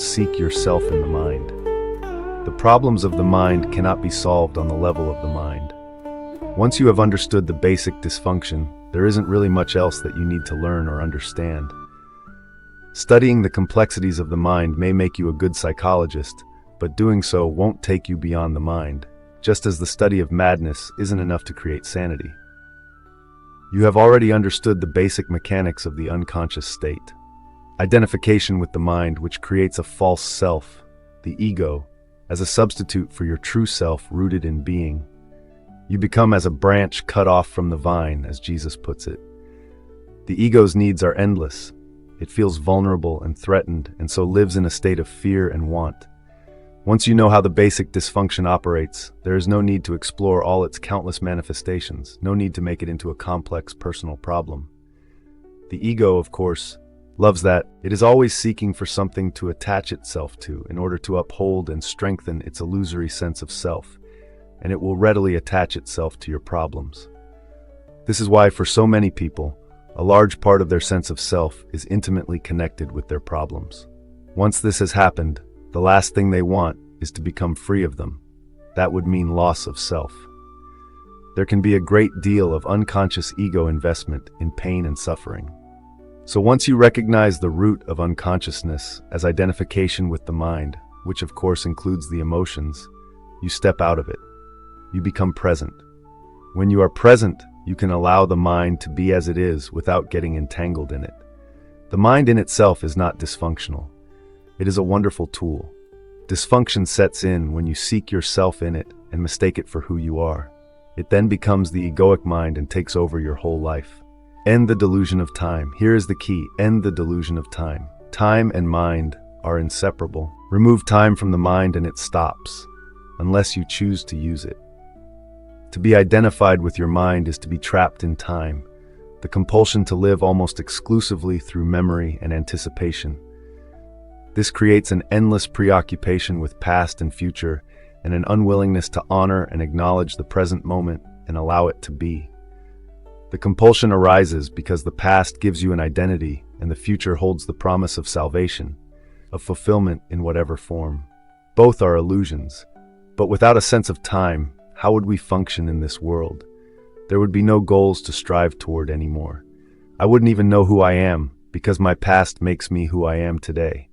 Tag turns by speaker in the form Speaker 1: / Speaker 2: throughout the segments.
Speaker 1: seek yourself in the mind. The problems of the mind cannot be solved on the level of the mind. Once you have understood the basic dysfunction, there isn't really much else that you need to learn or understand. Studying the complexities of the mind may make you a good psychologist, but doing so won't take you beyond the mind, just as the study of madness isn't enough to create sanity. You have already understood the basic mechanics of the unconscious state. Identification with the mind, which creates a false self, the ego, as a substitute for your true self rooted in being. You become as a branch cut off from the vine, as Jesus puts it. The ego's needs are endless. It feels vulnerable and threatened, and so lives in a state of fear and want. Once you know how the basic dysfunction operates, there is no need to explore all its countless manifestations, no need to make it into a complex personal problem. The ego, of course, loves that. It is always seeking for something to attach itself to in order to uphold and strengthen its illusory sense of self, and it will readily attach itself to your problems. This is why, for so many people, a large part of their sense of self is intimately connected with their problems. Once this has happened, the last thing they want is to become free of them. That would mean loss of self. There can be a great deal of unconscious ego investment in pain and suffering. So once you recognize the root of unconsciousness as identification with the mind, which of course includes the emotions, you step out of it. You become present. When you are present, you can allow the mind to be as it is without getting entangled in it. The mind in itself is not dysfunctional. It is a wonderful tool. Dysfunction sets in when you seek yourself in it and mistake it for who you are. It then becomes the egoic mind and takes over your whole life. End the delusion of time. Here is the key. End the delusion of time. Time and mind are inseparable. Remove time from the mind and it stops, unless you choose to use it. To be identified with your mind is to be trapped in time, the compulsion to live almost exclusively through memory and anticipation. This creates an endless preoccupation with past and future and an unwillingness to honor and acknowledge the present moment and allow it to be. The compulsion arises because the past gives you an identity and the future holds the promise of salvation, of fulfillment in whatever form. Both are illusions, but without a sense of time, how would we function in this world? There would be no goals to strive toward anymore. I wouldn't even know who I am because my past makes me who I am today.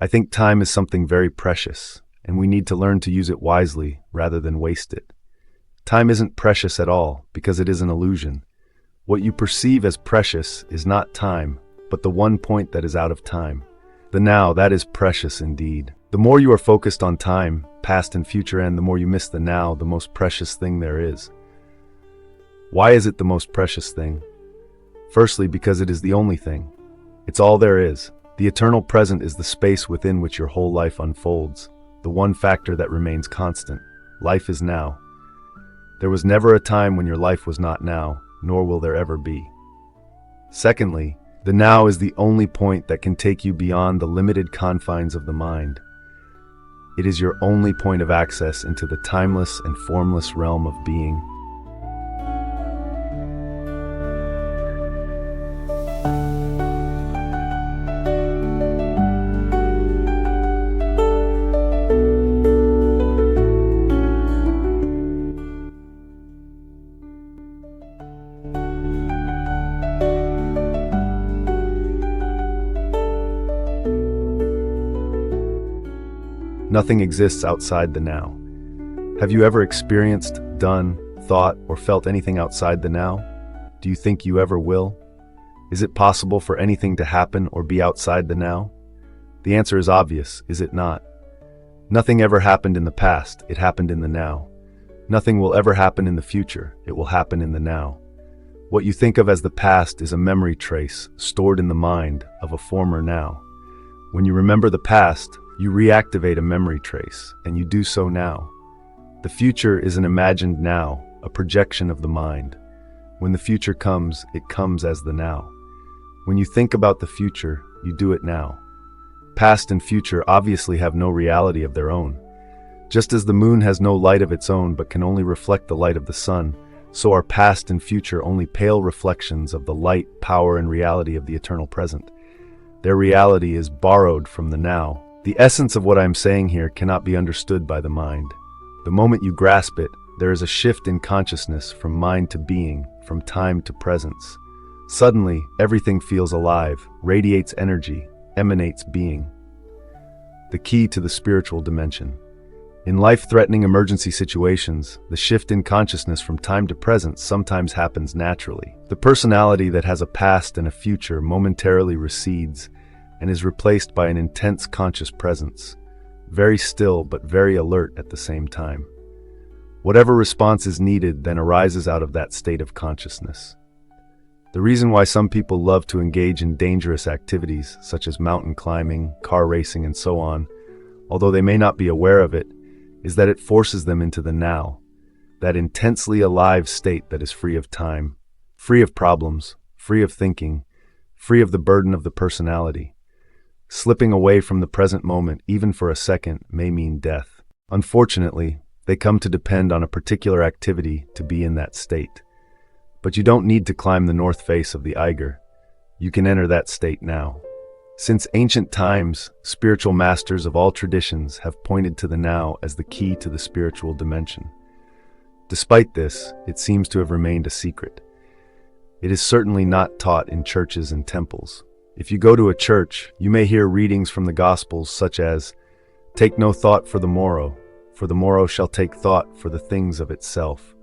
Speaker 1: I think time is something very precious, and we need to learn to use it wisely rather than waste it. Time isn't precious at all because it is an illusion. What you perceive as precious is not time, but the one point that is out of time. The now, that is precious indeed. The more you are focused on time, past and future, and the more you miss the now, the most precious thing there is. Why is it the most precious thing? Firstly, because it is the only thing. It's all there is. The eternal present is the space within which your whole life unfolds, the one factor that remains constant. Life is now. There was never a time when your life was not now, nor will there ever be. Secondly, the now is the only point that can take you beyond the limited confines of the mind. It is your only point of access into the timeless and formless realm of being. Nothing exists outside the now. Have you ever experienced, done, thought, or felt anything outside the now? Do you think you ever will? Is it possible for anything to happen or be outside the now? The answer is obvious, is it not? Nothing ever happened in the past, it happened in the now. Nothing will ever happen in the future, it will happen in the now. What you think of as the past is a memory trace stored in the mind of a former now. When you remember the past, you reactivate a memory trace, and you do so now. The future is an imagined now, a projection of the mind. When the future comes, it comes as the now. When you think about the future, you do it now. Past and future obviously have no reality of their own. Just as the moon has no light of its own but can only reflect the light of the sun, so are past and future only pale reflections of the light, power, and reality of the eternal present. Their reality is borrowed from the now. The essence of what I'm saying here cannot be understood by the mind. The moment you grasp it, there is a shift in consciousness from mind to being, from time to presence. Suddenly, everything feels alive, radiates energy, emanates being. The key to the spiritual dimension. In life-threatening emergency situations, the shift in consciousness from time to presence sometimes happens naturally. The personality that has a past and a future momentarily recedes and is replaced by an intense conscious presence, very still but very alert at the same time. Whatever response is needed then arises out of that state of consciousness. The reason why some people love to engage in dangerous activities, such as mountain climbing, car racing, and so on, although they may not be aware of it, is that it forces them into the now, that intensely alive state that is free of time, free of problems, free of thinking, free of the burden of the personality. Slipping away from the present moment, even for a second, may mean death. Unfortunately, they come to depend on a particular activity to be in that state. But you don't need to climb the north face of the Eiger. You can enter that state now. Since ancient times, spiritual masters of all traditions have pointed to the now as the key to the spiritual dimension. Despite this, it seems to have remained a secret. It is certainly not taught in churches and temples. If you go to a church, you may hear readings from the Gospels such as, "Take no thought for the morrow shall take thought for the things of itself,"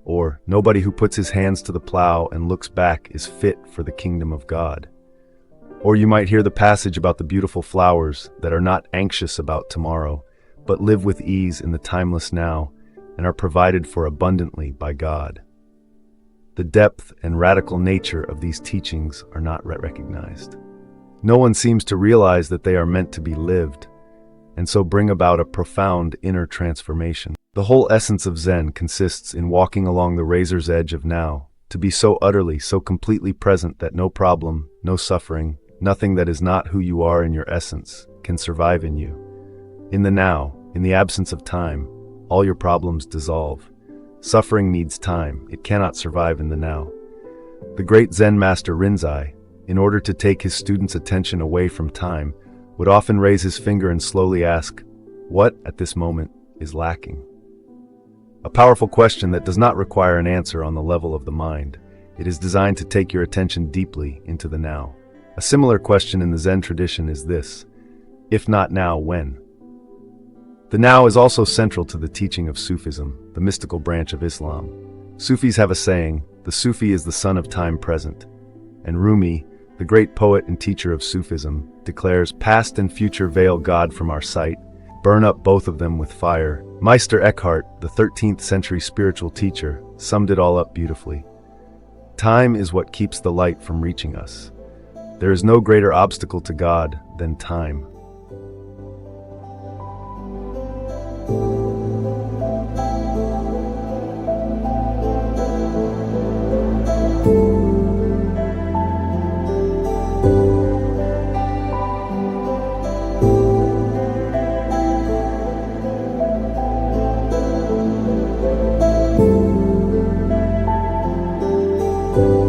Speaker 1: or "Nobody who puts his hands to the plow and looks back is fit for the kingdom of God." Or you might hear the passage about the beautiful flowers that are not anxious about tomorrow, but live with ease in the timeless now and are provided for abundantly by God. The depth and radical nature of these teachings are not recognized. No one seems to realize that they are meant to be lived, and so bring about a profound inner transformation. The whole essence of Zen consists in walking along the razor's edge of now, to be so utterly, so completely present that no problem, no suffering, nothing that is not who you are in your essence can survive in you. In the now, in the absence of time, all your problems dissolve. Suffering needs time, it cannot survive in the now. The great Zen master Rinzai, in order to take his students' attention away from time, would often raise his finger and slowly ask, "What, at this moment, is lacking?" A powerful question that does not require an answer on the level of the mind. It is designed to take your attention deeply into the now. A similar question in the Zen tradition is this: if not now, when? The now is also central to the teaching of Sufism, the mystical branch of Islam. Sufis have a saying, "The Sufi is the son of time present." And Rumi, the great poet and teacher of Sufism, declares, "Past and future veil God from our sight, burn up both of them with fire." Meister Eckhart, the 13th century spiritual teacher, summed it all up beautifully. Time is what keeps the light from reaching us. There is no greater obstacle to God than time.
Speaker 2: you.